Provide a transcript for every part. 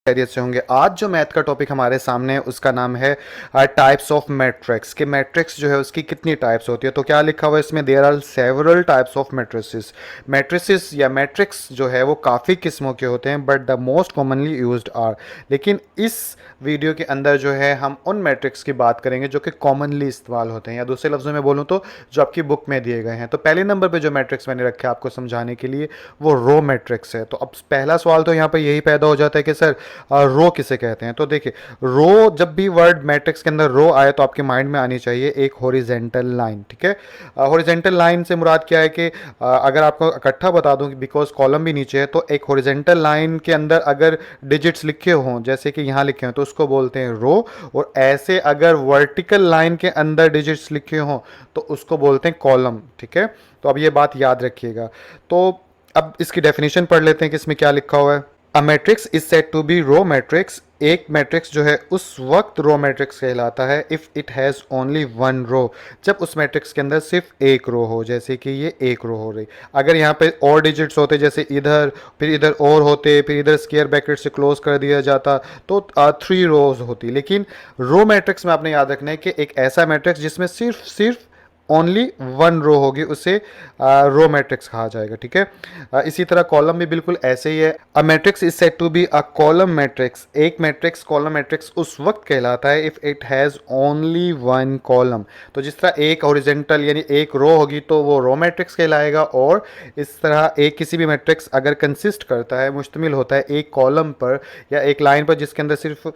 खैरियत से होंगे। आज जो मैथ का टॉपिक हमारे सामने है उसका नाम है टाइप्स ऑफ मैट्रिक्स। कि मैट्रिक्स जो है उसकी कितनी टाइप्स होती है। तो क्या लिखा हुआ है इसमें, there are several types of matrices. Matrices या मैट्रिक्स जो है वो काफ़ी किस्मों के होते हैं, but the most commonly used are. लेकिन इस वीडियो के अंदर जो है हम उन मैट्रिक्स की बात करेंगे जो कि कॉमनली इस्तेमाल होते हैं, या दूसरे लफ्ज़ों में बोलूँ तो जो आपकी बुक में दिए गए हैं। तो पहले नंबर पे जो मैट्रिक्स मैंने रखा है आपको समझाने के लिए वो रो मैट्रिक्स है। तो अब पहला सवाल तो यहाँ पर यही पैदा हो जाता है कि सर रो किसे कहते हैं। तो देखिए, रो, जब भी वर्ड मैट्रिक्स के अंदर रो आए तो आपके माइंड में आनी चाहिए एक हॉरिजेंटल लाइन। ठीक है, हॉरिजेंटल लाइन से मुराद क्या है कि अगर आपको इकट्ठा बता दूं, बिकॉज कॉलम भी नीचे है, तो एक हॉरिजेंटल लाइन के अंदर अगर डिजिट्स लिखे हों जैसे कि यहाँ लिखे हों तो उसको बोलते हैं रो। और ऐसे अगर वर्टिकल लाइन के अंदर डिजिट्स लिखे हों तो उसको बोलते हैं कॉलम। ठीक है, तो अब ये बात याद रखिएगा। तो अब इसकी डेफिनेशन पढ़ लेते हैं कि इसमें क्या लिखा हुआ है। A matrix is said to be row matrix. एक मैट्रिक्स जो है उस वक्त रो मैट्रिक्स कहलाता है if it has only one row, जब उस मैट्रिक्स के अंदर सिर्फ एक रो हो। जैसे कि ये एक रो हो रही, अगर यहाँ पे और डिजिट्स होते जैसे इधर, फिर इधर और होते, फिर इधर स्क्वायर ब्रैकेट से क्लोज कर दिया जाता तो 3 रोज होती। लेकिन रो मैट्रिक्स में आपने याद रखना है कि एक ऐसा मैट्रिक्स जिसमें सिर्फ सिर्फ ओनली वन रो होगी उसे रो मैट्रिक्स कहा जाएगा। ठीक है, इसी तरह कॉलम भी बिल्कुल ऐसे ही है। A matrix is said to be a column matrix. एक मैट्रिक्स कॉलम मैट्रिक्स उस वक्त कहलाता है if it has only one column. तो जिस तरह एक हॉरिजेंटल यानी एक रो होगी तो वो रो मैट्रिक्स कहलाएगा, और इस तरह एक किसी भी मैट्रिक्स अगर कंसिस्ट करता है, मुश्तमिल होता है एक कॉलम पर या एक लाइन पर जिसके अंदर सिर्फ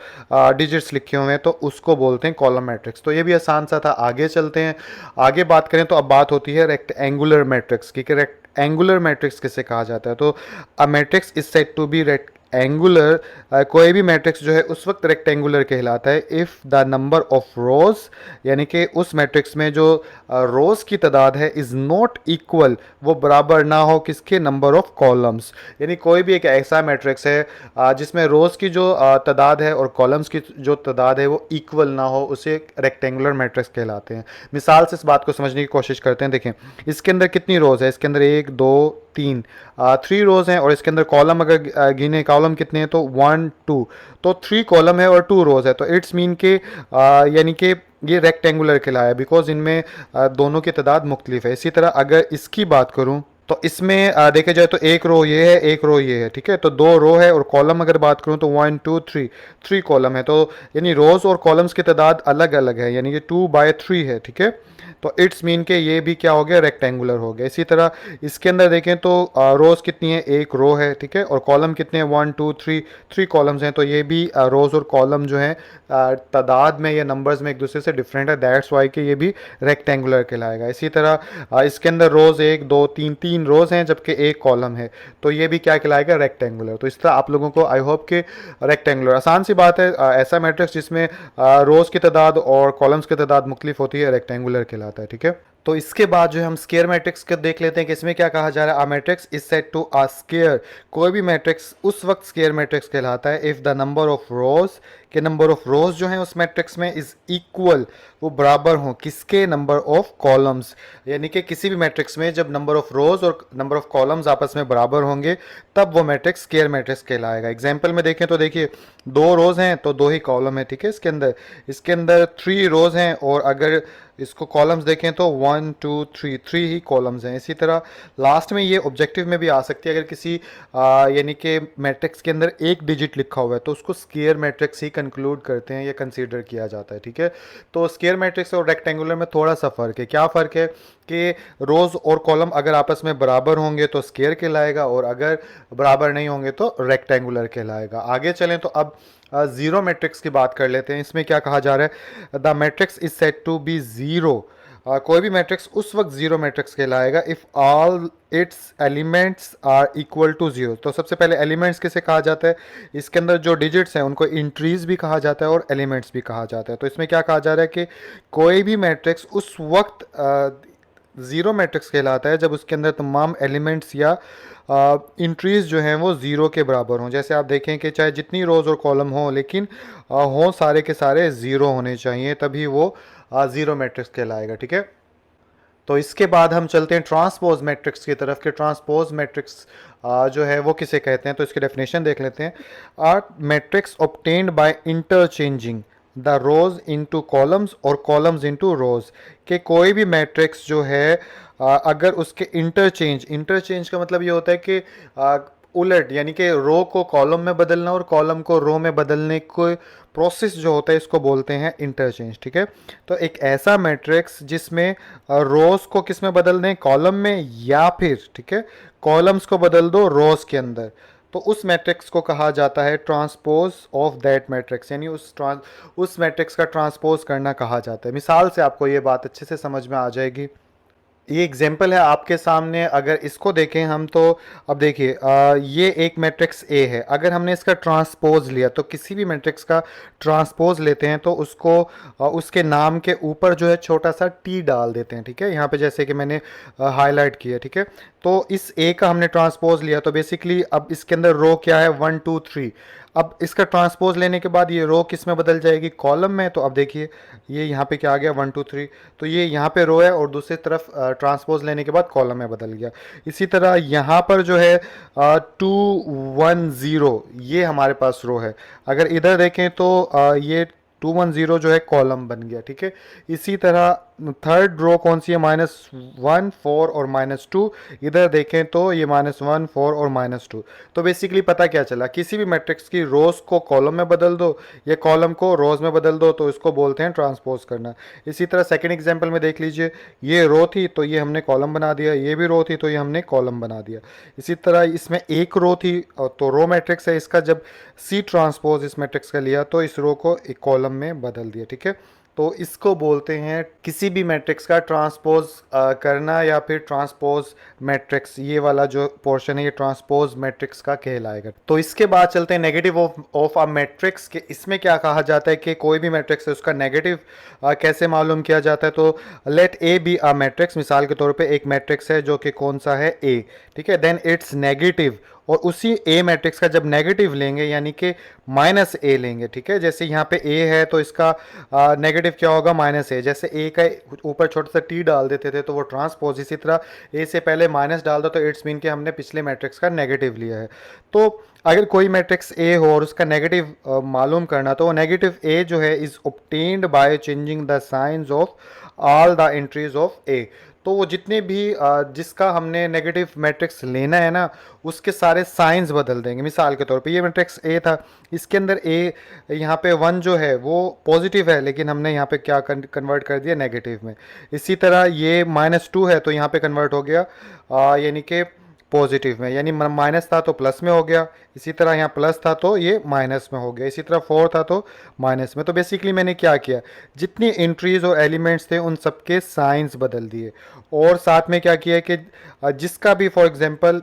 डिजिट्स लिखे हुए हैं, तो उसको बोलते हैं कॉलम मैट्रिक्स। तो ये भी आसान सा था। आगे चलते हैं, आगे बात करें तो अब बात होती है रेक्टेंगुलर मैट्रिक्स की। रेक्टेंगुलर मैट्रिक्स किसे कहा जाता है। तो a matrix is said to be rectangular. कोई भी मैट्रिक्स जो है उस वक्त रेक्टेंगुलर कहलाता है इफ द नंबर ऑफ रोज, यानी कि उस मैट्रिक्स में जो रोज की तादाद है इज नॉट इक्वल, वो बराबर ना हो किसके, नंबर ऑफ कॉलम्स। यानी कोई भी एक ऐसा मैट्रिक्स है जिसमें रोज की जो तादाद है और कॉलम्स की जो तादाद है वो इक्वल ना हो, उसे रेक्टेंगुलर मैट्रिक्स कहलाते हैं। मिसाल से इस बात को समझने की कोशिश करते हैं। देखें, इसके अंदर कितनी रोज है, इसके अंदर 1 2 3 3 रोज हैं, और इसके अंदर कॉलम अगर गिने, कॉलम कितने हैं तो 1 2, तो 3 कॉलम है और 2 रोज है। तो इट्स मीन के यानी कि ये रेक्टेंगुलर कहलाया, बिकॉज इनमें दोनों की तादाद मुख्तलिफ है। इसी तरह अगर इसकी बात करूं तो इसमें देखे जाए तो एक रो ये है, एक रो ये है। ठीक है, तो 2 रो है, और कॉलम अगर बात करूं तो 1 2 3 3 कॉलम है। तो यानी रोज और कॉलम्स की तादाद अलग अलग है, यानी कि 2/3 है। ठीक है, तो इट्स मीन के ये भी क्या हो गया, रेक्टेंगुलर हो गया। इसी तरह इसके अंदर देखें तो रोज कितनी है, एक रो है। ठीक है, और कॉलम कितने हैं, 1 2 3 3 कॉलम्स हैं। तो ये भी रोज और कॉलम जो है तादाद में या नंबर्स में एक दूसरे से डिफरेंट है, दैट्स वाई कि ये भी रेक्टेंगुलर कहलाएगा। इसी तरह इसके अंदर रोज 1 2 3 3 रोज हैं जबकि एक कॉलम है, तो ये भी क्या कहलाएगा, रेक्टेंगुलर। तो इस तरह आप लोगों को आई होप कि रेक्टेंगुलर आसान सी बात है। ऐसा मैट्रिक्स जिसमें रोज की तादाद और कॉलम्स की तादाद मुख्तलिफ होती है रेक्टेंगुलर कहलाता है। ठीक है, तो इसके बाद जो है हम स्केयर मैट्रिक्स को देख लेते हैं कि इसमें क्या कहा जा रहा है। A matrix is said to a square. कोई भी मैट्रिक्स उस वक्त स्केयर मैट्रिक्स कहलाता है if the number of rows, के नंबर ऑफ रोज जो हैं उस मैट्रिक्स में इज इक्वल, वो बराबर हों किसके, नंबर ऑफ कॉलम्स। यानी कि किसी भी मैट्रिक्स में जब नंबर ऑफ रोज और नंबर ऑफ कॉलम्स आपस में बराबर होंगे तब वो मैट्रिक्स स्केयर मैट्रिक्स कहलाएगा। एग्जाम्पल में देखें तो देखिए, 2 रोज हैं तो 2 ही कॉलम है। ठीक है, इसके अंदर 3 रोज हैं, और अगर इसको कॉलम्स देखें तो 1 2 3 3 ही कॉलम्स हैं। इसी तरह लास्ट में ये ऑब्जेक्टिव में भी आ सकती है, अगर किसी यानी कि मैट्रिक्स के अंदर एक डिजिट लिखा हुआ है तो उसको स्केयर मैट्रिक्स ही कंक्लूड करते हैं या कंसीडर किया जाता है। ठीक है, तो स्केयर मैट्रिक्स और रेक्टेंगुलर में थोड़ा सा फ़र्क है। क्या फ़र्क है कि रोज़ और कॉलम अगर आपस में बराबर होंगे तो स्केयर कहलाएगा, और अगर बराबर नहीं होंगे तो रेक्टेंगुलर कहलाएगा। आगे चलें तो अब ज़ीरो मैट्रिक्स की बात कर लेते हैं। इसमें क्या कहा जा रहा है, the matrix is said to be zero. कोई भी मैट्रिक्स उस वक्त ज़ीरो मैट्रिक्स कहलाएगा if all its elements are equal to zero. तो सबसे पहले एलिमेंट्स किसे कहा जाता है, इसके अंदर जो डिजिट्स हैं उनको इंट्रीज भी कहा जाता है और एलिमेंट्स भी कहा जाता है। तो इसमें क्या कहा जा रहा है कि कोई भी मैट्रिक्स उस वक्त ज़ीरो मैट्रिक्स कहलाता है जब उसके अंदर तमाम एलिमेंट्स या इंट्रीज जो हैं वो ज़ीरो के बराबर हों। जैसे आप देखें कि चाहे जितनी रोज़ और कॉलम हों, लेकिन हों सारे के सारे ज़ीरो होने चाहिए, तभी वो ज़ीरो मैट्रिक्स कहलाएगा। ठीक है, तो इसके बाद हम चलते हैं ट्रांसपोज मैट्रिक्स की तरफ कि ट्रांसपोज मैट्रिक्स जो है वो किसे कहते हैं। तो इसकी डेफिनेशन देख लेते हैं। A matrix obtained by interchanging the rows into columns और कॉलम्स इनटू रोज, कि कोई भी मैट्रिक्स जो है अगर उसके इंटरचेंज का मतलब ये होता है कि उलट, यानी कि रो को कॉलम में बदलना और कॉलम को रो में बदलने को प्रोसेस जो होता है इसको बोलते हैं इंटरचेंज। ठीक है, तो एक ऐसा मैट्रिक्स जिसमें रोज को किस में बदल दें, कॉलम में, या फिर ठीक है कॉलम्स को बदल दो रोज के अंदर, तो उस मैट्रिक्स को कहा जाता है ट्रांसपोज ऑफ दैट मैट्रिक्स, यानी उस मैट्रिक्स का ट्रांसपोज करना कहा जाता है। मिसाल से आपको ये बात अच्छे से समझ में आ जाएगी। ये एग्जाम्पल है आपके सामने, अगर इसको देखें हम तो अब देखिए ये एक मैट्रिक्स ए है। अगर हमने इसका ट्रांसपोज लिया, तो किसी भी मैट्रिक्स का ट्रांसपोज लेते हैं तो उसको उसके नाम के ऊपर जो है छोटा सा टी डाल देते हैं। ठीक है, यहाँ पे जैसे कि मैंने हाईलाइट किया। ठीक है, तो इस ए का हमने ट्रांसपोज लिया, तो बेसिकली अब इसके अंदर रो क्या है, 1 2 3। अब इसका ट्रांसपोज लेने के बाद ये रो किस में बदल जाएगी, कॉलम में। तो अब देखिए ये यहाँ पे क्या आ गया, 1 2 3, तो ये यहाँ पे रो है और दूसरी तरफ ट्रांसपोज लेने के बाद कॉलम में बदल गया। इसी तरह यहाँ पर जो है 2 1 0 ये हमारे पास रो है। अगर इधर देखें तो ये 2 1 0 जो है कॉलम बन गया। ठीक है, इसी तरह थर्ड रो कौन सी है, -1 4 और -2। इधर देखें तो ये -1 4 और -2। तो बेसिकली पता क्या चला, किसी भी मैट्रिक्स की रोज को कॉलम में बदल दो या कॉलम को रोज में बदल दो तो इसको बोलते हैं ट्रांसपोज करना। इसी तरह सेकंड एग्जांपल में देख लीजिए, ये रो थी तो ये हमने कॉलम बना दिया, ये भी रो थी तो ये हमने कॉलम बना दिया। इसी तरह इसमें एक रो थी तो रो मैट्रिक्स है, इसका जब सी ट्रांसपोज इस मैट्रिक्स का लिया तो इस रो को एक कॉलम में बदल दिया। ठीक है, तो इसको बोलते हैं किसी भी मैट्रिक्स का ट्रांसपोज करना या फिर ट्रांसपोज मैट्रिक्स। ये वाला जो पोर्शन है ये ट्रांसपोज मैट्रिक्स का कहलाएगा। तो इसके बाद चलते हैं नेगेटिव ऑफ अ मैट्रिक्स के। इसमें क्या कहा जाता है कि कोई भी मैट्रिक्स है उसका नेगेटिव कैसे मालूम किया जाता है। तो let A be a matrix, मिसाल के तौर पे एक मैट्रिक्स है जो कि कौन सा है, ए। ठीक है, देन इट्स नेगेटिव, और उसी ए मैट्रिक्स का जब नेगेटिव लेंगे यानी कि -a लेंगे। ठीक है, जैसे यहाँ पे a है तो इसका नेगेटिव क्या होगा, -a। जैसे a का ऊपर छोटा सा t डाल देते थे तो वो ट्रांसपोज, इसी तरह a से पहले माइनस डाल दो तो इट्स मीन कि हमने पिछले मैट्रिक्स का नेगेटिव लिया है। तो अगर कोई मैट्रिक्स a हो और उसका नेगेटिव मालूम करना, तो वो नेगेटिव a जो है is obtained by changing the science of all the entries of a। तो वो जितने भी जिसका हमने नेगेटिव मैट्रिक्स लेना है ना, उसके सारे साइंस बदल देंगे। मिसाल के तौर पे ये मैट्रिक्स ए था, इसके अंदर ए यहाँ पे 1 जो है वो पॉजिटिव है, लेकिन हमने यहाँ पे क्या कन्वर्ट कर दिया, नेगेटिव में। इसी तरह ये -2 है तो यहाँ पे कन्वर्ट हो गया यानी कि पॉजिटिव में, यानी माइनस था तो प्लस में हो गया। इसी तरह यहाँ प्लस था तो ये माइनस में हो गया। इसी तरह 4 था तो माइनस में। तो बेसिकली मैंने क्या किया, जितनी एंट्रीज और एलिमेंट्स थे उन सबके साइंस बदल दिए, और साथ में क्या किया कि जिसका भी फॉर एग्जांपल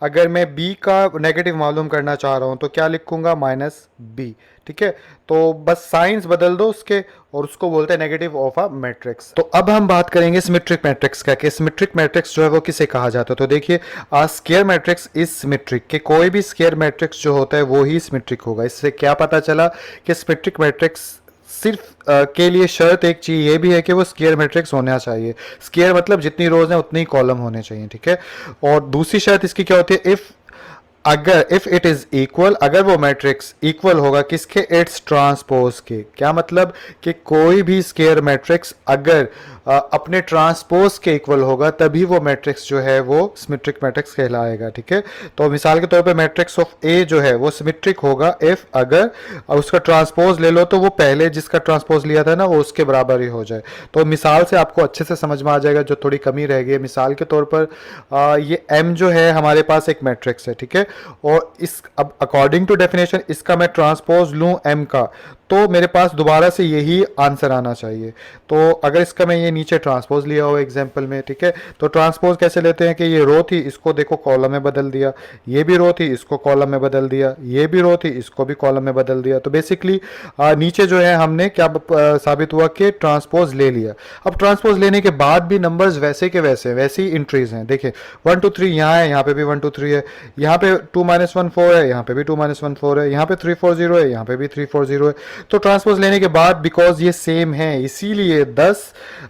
अगर मैं b का नेगेटिव मालूम करना चाह रहा हूँ तो क्या लिखूंगा, -b। ठीक है, तो बस साइंस बदल दो उसके और उसको बोलते हैं नेगेटिव ऑफ अ मैट्रिक्स। तो अब हम बात करेंगे सिमेट्रिक मैट्रिक्स का, कि सिमेट्रिक मैट्रिक्स जो है वो किसे कहा जाता है। तो देखिए स्क्वायर मैट्रिक्स इज सिमेट्रिक, कि कोई भी स्क्वायर मैट्रिक्स जो होता है वो ही सिमेट्रिक होगा। इससे क्या पता चला कि सिमेट्रिक मैट्रिक्स सिर्फ के लिए शर्त एक चीज ये भी है कि वो स्क्वायर मैट्रिक्स होना चाहिए। स्क्वायर मतलब जितनी रोज हैं उतनी कॉलम होने चाहिए। ठीक है, और दूसरी शर्त इसकी क्या होती है, इफ इट इज इक्वल, अगर वो मैट्रिक्स इक्वल होगा किसके, इट्स ट्रांसपोज के। क्या मतलब कि कोई भी स्क्वायर मैट्रिक्स अगर अपने ट्रांसपोज के इक्वल होगा तभी वो मैट्रिक्स जो है वो सिमेट्रिक मैट्रिक्स कहलाएगा। ठीक है, तो मिसाल के तौर पे मैट्रिक्स ऑफ ए जो है वो सिमेट्रिक होगा इफ अगर उसका ट्रांसपोज ले लो तो वो पहले जिसका ट्रांसपोज लिया था ना वो उसके बराबर ही हो जाए। तो मिसाल से आपको अच्छे से समझ में आ जाएगा जो थोड़ी कमी रह गई है। मिसाल के तौर पर ये m जो है हमारे पास एक मैट्रिक्स है। ठीक है, और इस अब अकॉर्डिंग टू डेफिनेशन इसका मैं ट्रांसपोज लूँ m का तो मेरे पास दोबारा से यही आंसर आना चाहिए। तो अगर इसका मैं ये नीचे ट्रांसपोज लिया हो एग्जांपल में, ठीक है, तो ट्रांसपोज कैसे लेते हैं कि ये रो थी इसको देखो कॉलम में बदल दिया, ये भी रो थी इसको कॉलम में बदल दिया, ये भी रो थी इसको भी कॉलम में बदल दिया। तो बेसिकली नीचे जो है हमने क्या साबित हुआ कि ट्रांसपोज ले लिया। अब ट्रांसपोज लेने के बाद भी नंबर्स वैसे के वैसी इंट्रीज हैं। देखिए 1 2 3 यहाँ है, यहाँ पे भी 1 2 3 है, यहाँ पे 2 - 1 4 है, यहाँ पे भी 2 - 1 4 है, यहाँ पे 3 4 0 है, यहाँ पे भी 3 4 0 है। तो ट्रांसपोज लेने के बाद बिकॉज ये सेम है इसीलिए 10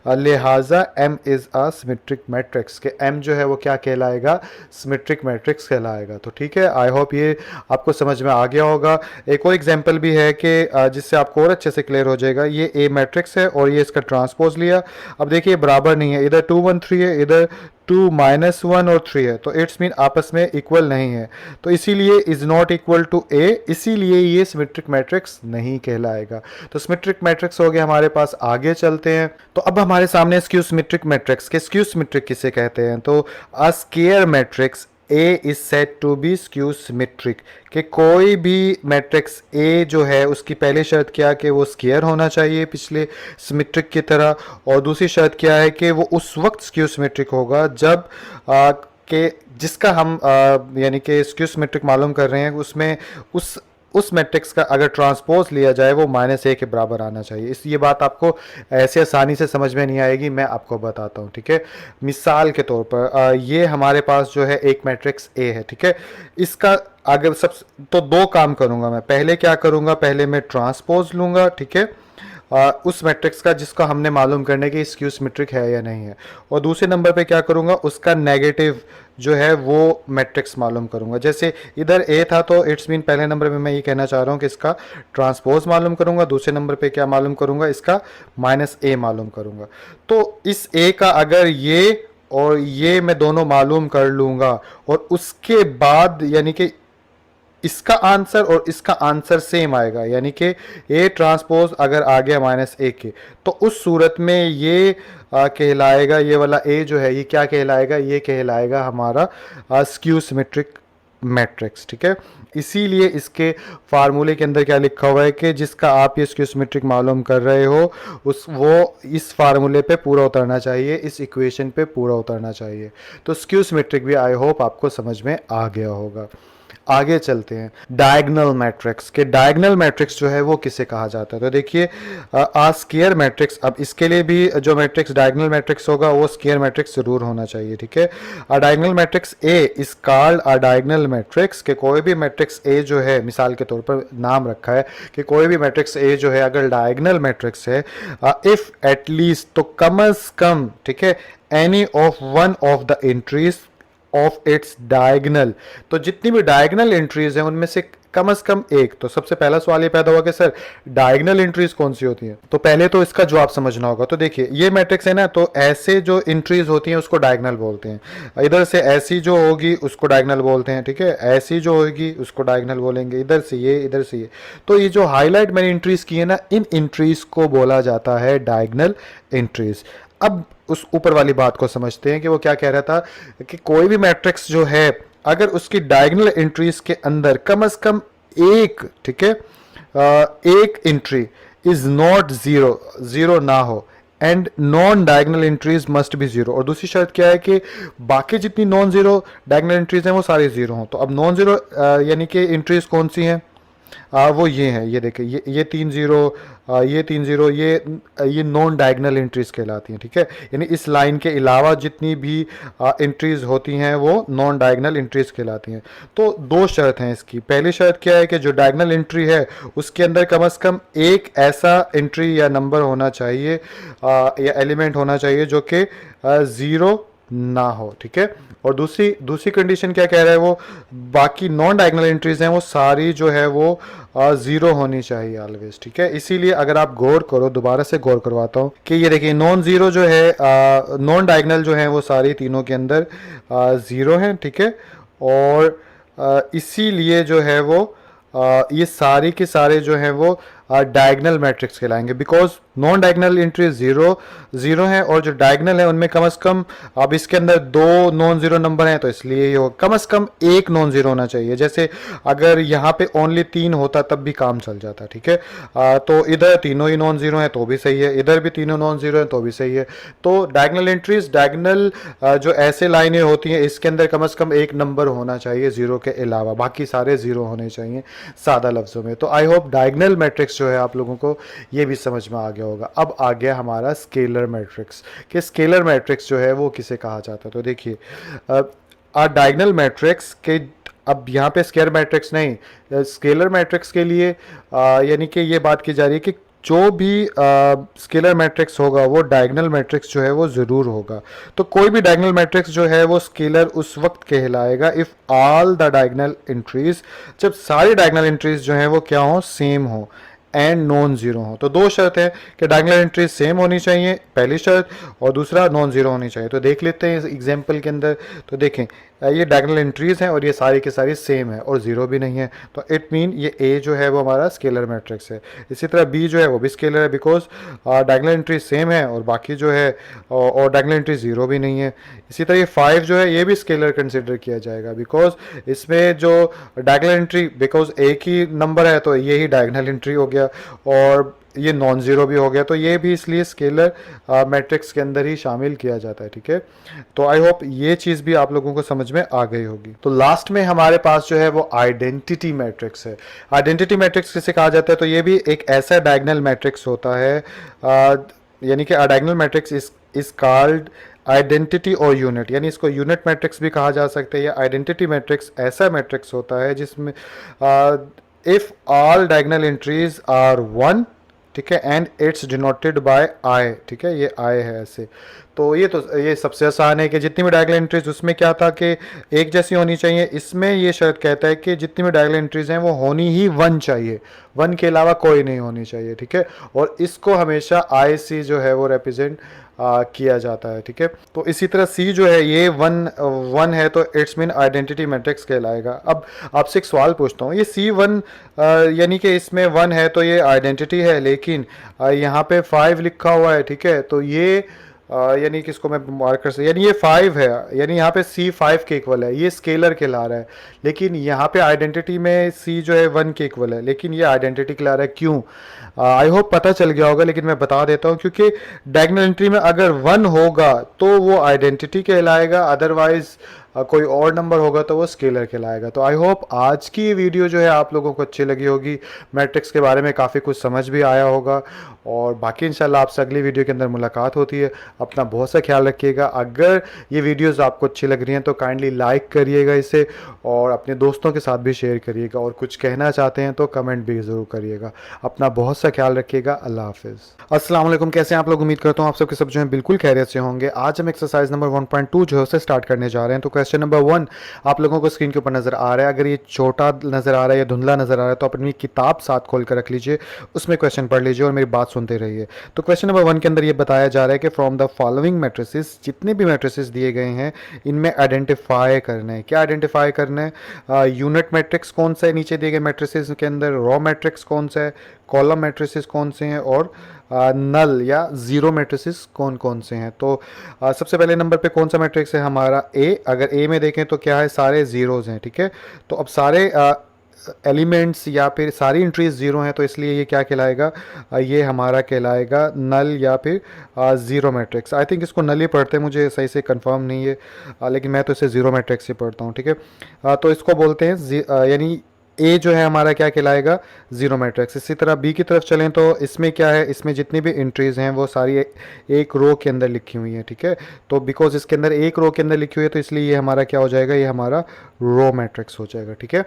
लिहाजा m is a symmetric matrix के m जो है वो क्या कहलाएगा, सिमेट्रिक मैट्रिक्स कहलाएगा। तो ठीक है, आई होप ये आपको समझ में आ गया होगा। एक और एग्जांपल भी है कि जिससे आपको और अच्छे से क्लियर हो जाएगा। ये a मैट्रिक्स है और ये इसका ट्रांसपोज लिया। अब देखिए बराबर नहीं है, इधर 2 1 3 है, इधर 2 -1 और 3 है, तो इट्स मीन आपस में इक्वल नहीं है, तो इसीलिए is not equal to a, इसीलिए ये सिमेट्रिक मैट्रिक्स नहीं कहलाएगा। तो सिमेट्रिक मैट्रिक्स हो गया हमारे पास। आगे चलते हैं। तो अब हमारे सामने स्क्यू सिमेट्रिक मैट्रिक्स के स्क्यू सिमेट्रिक किसे कहते हैं, तो a square matrix A is said to be skew symmetric, कि कोई भी मैट्रिक्स A जो है उसकी पहली शर्त क्या है कि वो स्क्वायर होना चाहिए पिछले सिमेट्रिक की तरह, और दूसरी शर्त क्या है कि वो उस वक्त स्क्यू सिमेट्रिक होगा जब के जिसका हम यानी कि स्क्यू सिमेट्रिक मालूम कर रहे हैं उसमें उस मैट्रिक्स का अगर ट्रांसपोज लिया जाए वो -a के बराबर आना चाहिए। इस ये बात आपको ऐसे आसानी से समझ में नहीं आएगी, मैं आपको बताता हूँ। ठीक है, मिसाल के तौर पर ये हमारे पास जो है एक मैट्रिक्स A है। ठीक है, इसका अगर सब तो दो काम करूँगा मैं। पहले क्या करूँगा, पहले मैं ट्रांसपोज लूँगा। ठीक है, उस मैट्रिक्स का जिसको हमने मालूम करने की स्क्यू सिमेट्रिक है या नहीं है, और दूसरे नंबर पे क्या करूँगा, उसका नेगेटिव जो है वो मैट्रिक्स मालूम करूँगा। जैसे इधर A था तो इट्स मीन पहले नंबर पे मैं ये कहना चाह रहा हूँ कि इसका ट्रांसपोज मालूम करूँगा, दूसरे नंबर पे क्या मालूम करूँगा, इसका -a मालूम करूँगा। तो इस A का अगर ये और ये मैं दोनों मालूम कर लूँगा और उसके बाद यानी कि इसका आंसर और इसका आंसर सेम आएगा, यानी कि A ट्रांसपोज अगर आ गया -a के, तो उस सूरत में ये कहलाएगा, ये वाला A जो है ये क्या कहलाएगा, ये कहलाएगा हमारा स्क्यू सिमेट्रिक मैट्रिक्स। ठीक है, इसीलिए इसके फार्मूले के अंदर क्या लिखा हुआ है कि जिसका आप ये स्क्यू सिमेट्रिक मालूम कर रहे हो वो इस फार्मूले पे पूरा उतरना चाहिए, इस इक्वेशन पे पूरा उतरना चाहिए। तो स्क्यू सिमेट्रिक भी आई होप आपको समझ में आ गया होगा। आगे चलते हैं डायगोनल मैट्रिक्स के। डायगोनल मैट्रिक्स जो है वो किसे कहा जाता है, तो देखिए स्क्वायर मैट्रिक्स, अब इसके लिए भी जो मैट्रिक्स डायगोनल मैट्रिक्स होगा वो स्क्वायर मैट्रिक्स जरूर होना चाहिए। ठीक है, diagonal matrix A is called a diagonal matrix, के कोई भी मैट्रिक्स ए जो है, मिसाल के तौर पर नाम रखा है कि कोई भी मैट्रिक्स ए जो है अगर डायगोनल मैट्रिक्स है, इफ एटलीस्ट तो कम अज कम, ठीक है, any of one of the entries of its diagonal, तो जितनी भी डायगोनल एंट्रीज हैं उनमें से कम से कम एक। तो सबसे पहला सवाल ये पैदा हुआ कि सर डायगोनल एंट्रीज कौन सी होती हैं, तो पहले तो इसका जवाब समझना होगा। तो देखिए ये मैट्रिक्स है ना, तो ऐसे जो एंट्रीज होती हैं उसको डायगोनल बोलते हैं। इधर से ऐसी जो होगी उसको डायगोनल बोलते हैं। ठीक है, ऐसी जो होगी उसको डायगोनल बोलेंगे, इधर से ये, इधर से ये। तो ये जो हाईलाइट मैंने एंट्रीज की है ना, इन एंट्रीज को बोला जाता है डायगोनल एंट्रीज। अब उस ऊपर वाली बात को समझते हैं कि वो क्या कह रहा था कि कोई भी मैट्रिक्स जो है अगर उसकी डायगोनल एंट्रीज के अंदर कम से कम एक, ठीक है, एक एंट्री इज नॉट जीरो ना हो, and non diagonal entries must be zero. और दूसरी शर्त क्या है कि बाकी जितनी नॉन जीरो डायगोनल एंट्रीज हैं वो सारी जीरो हों। तो अब नॉन जीरो यानी कि एंट्रीज कौन सी हैं, वो ये हैं, ये देखिए ये 3 जीरो, ये 3 जीरो, ये नॉन डायगोनल एंट्रीज कहलाती हैं। ठीक है, यानी इस लाइन के अलावा जितनी भी एंट्रीज होती हैं वो नॉन डायगोनल एंट्रीज कहलाती हैं। तो दो शर्त हैं इसकी। पहली शर्त क्या है कि जो डायगोनल एंट्री है उसके अंदर कम से कम एक ऐसा एंट्री या नंबर होना चाहिए या एलिमेंट होना चाहिए जो कि ज़ीरो ना हो। ठीक है, और दूसरी कंडीशन क्या कह रहा है, वो बाकी नॉन डायगोनल एंट्रीज हैं वो सारी जो है वो जीरो होनी चाहिए ऑलवेज। ठीक है, इसीलिए अगर आप गौर करो, दोबारा से गौर करवाता हूँ कि ये देखिए नॉन जीरो जो है, नॉन डायगोनल जो है वो सारी तीनों के अंदर जीरो हैं। ठीक है, और इसीलिए जो है वो ये सारी के सारे जो हैं वो डायगोनल मैट्रिक्स कहलाएंगे, because non diagonal entry zero है और जो डायगोनल है उनमें कम से कम, अब इसके अंदर दो नॉन जीरो नंबर हैं तो इसलिए ये हो, कम से कम एक नॉन जीरो होना चाहिए। जैसे अगर यहाँ पे ओनली 3 होता तब भी काम चल जाता। ठीक है, तो इधर तीनों ही नॉन जीरो हैं तो भी सही है, इधर भी तीनों नॉन जीरो हैं तो भी सही है। तो डायगोनल एंट्रीज, डायगोनल जो ऐसे लाइनें होती हैं इसके अंदर कम से कम एक नंबर होना चाहिए जीरो के अलावा, बाकी सारे जीरो होने चाहिए सादा लफ्जों में। तो आई होप डायगोनल मैट्रिक्स जो है आप लोगों को ये भी समझ में आ गया होगा। अब आ गया हमारा स्केलर मैट्रिक्स, कि स्केलर मैट्रिक्स जो है वो किसे कहा जाता है। तो देखिए डायगोनल मैट्रिक्स के अब यहाँ पे स्केयर मैट्रिक्स नहीं, स्केलर मैट्रिक्स के लिए यानी कि ये बात की जा रही है कि जो भी स्केलर मैट्रिक्स होगा वो डायगोनल मैट्रिक्स जो है वो ज़रूर होगा। तो कोई भी डायगोनल मैट्रिक्स जो है वो स्केलर उस वक्त कहलाएगा if all the diagonal entries, जब सारी डायगोनल एंट्रीज जो है वो क्या हो, सेम हो एंड नॉन जीरो हो। तो दो शर्त है कि डायगोनल एंट्रीज सेम होनी चाहिए, पहली शर्त, और दूसरा नॉन जीरो होनी चाहिए। तो देख लेते हैं इस एग्जांपल के अंदर। तो देखें ये डायगोनल एंट्रीज हैं और ये सारी की सारी सेम है और जीरो भी नहीं है, तो इट मीन ये ए जो है वो हमारा स्केलर मैट्रिक्स है। इसी तरह बी जो है वो भी स्केलर है, बिकॉज डायगोनल एंट्रीज सेम है और बाकी जो है और डायगोनल एंट्रीज जीरो भी नहीं है। इसी तरह ये 5 जो है ये भी स्केलर कंसिडर किया जाएगा, बिकॉज इसमें जो डायगोनल एंट्री, बिकॉज एक ही नंबर है तो ये ही डायगोनल एंट्री हो गया, और ये नॉन ज़ीरो भी हो गया, तो ये भी इसलिए स्केलर मैट्रिक्स के अंदर ही शामिल किया जाता है। ठीक है, तो आई होप ये चीज़ भी आप लोगों को समझ में आ गई होगी। तो लास्ट में हमारे पास जो है वो आइडेंटिटी मैट्रिक्स है। आइडेंटिटी मैट्रिक्स किसे कहा जाता है, तो ये भी एक ऐसा डायगोनल मैट्रिक्स होता है, यानी कि diagonal matrix is called identity और यूनिट, यानी इसको यूनिट मैट्रिक्स भी कहा जा सकता है या आइडेंटिटी मैट्रिक्स ऐसा मैट्रिक्स होता है जिसमें if all diagonal entries are one, ठीक है, and it's denoted by I, ठीक है, ये आई है ऐसे। तो ये सबसे आसान है कि जितनी भी डायगोनल एंट्रीज, उसमें क्या था कि एक जैसी होनी चाहिए। इसमें ये शर्त कहता है कि जितनी भी डायगोनल एंट्रीज हैं वो होनी ही वन चाहिए, वन के अलावा कोई नहीं होनी चाहिए। ठीक है, और इसको हमेशा आई सी जो है वो रिप्रेजेंट किया जाता है। ठीक है, तो इसी तरह सी जो है ये वन है तो इट्स मीन आइडेंटिटी मैट्रिक्स कहलाएगा। अब आपसे एक सवाल पूछता हूँ, ये सी वन यानी कि इसमें वन है तो ये आइडेंटिटी है, लेकिन यहाँ पे 5 लिखा हुआ है, ठीक है, तो ये यानी कि इसको मैं मार्कर से, यानी ये 5 है, यानी यहाँ पे सी 5 के इक्वल है, ये स्केलर कहला रहा है, लेकिन यहाँ पे आइडेंटिटी में सी जो है 1 के इक्वल है, लेकिन ये आइडेंटिटी कहला रहा है। क्यों? आई होप पता चल गया होगा, लेकिन मैं बता देता हूँ, क्योंकि डायगोनल एंट्री में अगर 1 होगा तो वो आइडेंटिटी कहलाएगा, अदरवाइज कोई और नंबर होगा तो वो स्केलर कहलाएगा। तो आई होप आज की वीडियो जो है आप लोगों को अच्छी लगी होगी, मैट्रिक्स के बारे में काफ़ी कुछ समझ भी आया होगा, और बाकी इंशाल्लाह आपसे अगली वीडियो के अंदर मुलाकात होती है। अपना बहुत सा ख्याल रखिएगा। अगर ये वीडियोस आपको अच्छी लग रही हैं तो काइंडली लाइक करिएगा इसे, और अपने दोस्तों के साथ भी शेयर करिएगा, और कुछ कहना चाहते हैं तो कमेंट भी ज़रूर करिएगा। अपना बहुत सा ख्याल रखिएगा। अल्लाह हाफिज़। अस्सलाम वालेकुम, कैसे हैं आप लोग? उम्मीद करता हूँ आप सबके सब जो हैं बिल्कुल खैरियत से होंगे। आज हम एक्सरसाइज नंबर 1.2 जो है उसे स्टार्ट करने जा रहे हैं। तो क्वेश्चन नंबर 1 आप लोगों को स्क्रीन के ऊपर नज़र आ रहा है। अगर ये छोटा नज़र आ रहा है या धुंधला नज़र आ रहा है तो अपनी किताब साथ खोल कर रख लीजिए, उसमें क्वेश्चन पढ़ लीजिए और मेरी बात सुनते रहिए। तो क्वेश्चन नंबर 1 के अंदर ये बताया जा रहा है कि फ्रॉम द फॉलोइंग मैट्रिसेस, जितने भी मैट्रिसेस दिए गए हैं इनमें आइडेंटिफाई करना है। क्या आइडेंटिफाई करना है? यूनिट मैट्रिक्स कौन सा है नीचे दिए गए मैट्रिसेस के अंदर, रॉ मैट्रिक्स कौन सा है, कॉलम मैट्रिसेस कौन से हैं, और नल या ज़ीरो मैट्रिसेस कौन कौन से हैं। तो सबसे पहले नंबर पे कौन सा मैट्रिक्स है हमारा? ए। अगर ए में देखें तो क्या है, सारे ज़ीरोज़ हैं। ठीक है, तो अब सारे एलिमेंट्स या फिर सारी एंट्रीज ज़ीरो हैं, तो इसलिए ये क्या कहलाएगा? ये हमारा कहलाएगा नल या फिर ज़ीरो मैट्रिक्स। आई थिंक इसको नल ही पढ़ते हैं, मुझे सही से कंफर्म नहीं है, लेकिन मैं तो इसे ज़ीरो मैट्रिक्स ही पढ़ता हूँ। ठीक है, तो इसको बोलते हैं यानी ए जो है हमारा क्या कहलाएगा? Zero matrix. इसी तरह बी की तरफ चलें तो इसमें क्या है, इसमें जितनी भी एंट्रीज़ हैं वो सारी एक रो के अंदर लिखी हुई हैं। ठीक है, तो बिकॉज इसके अंदर एक रो के अंदर लिखी हुई है तो इसलिए ये हमारा क्या हो जाएगा? ये हमारा रो मैट्रिक्स हो जाएगा। ठीक है,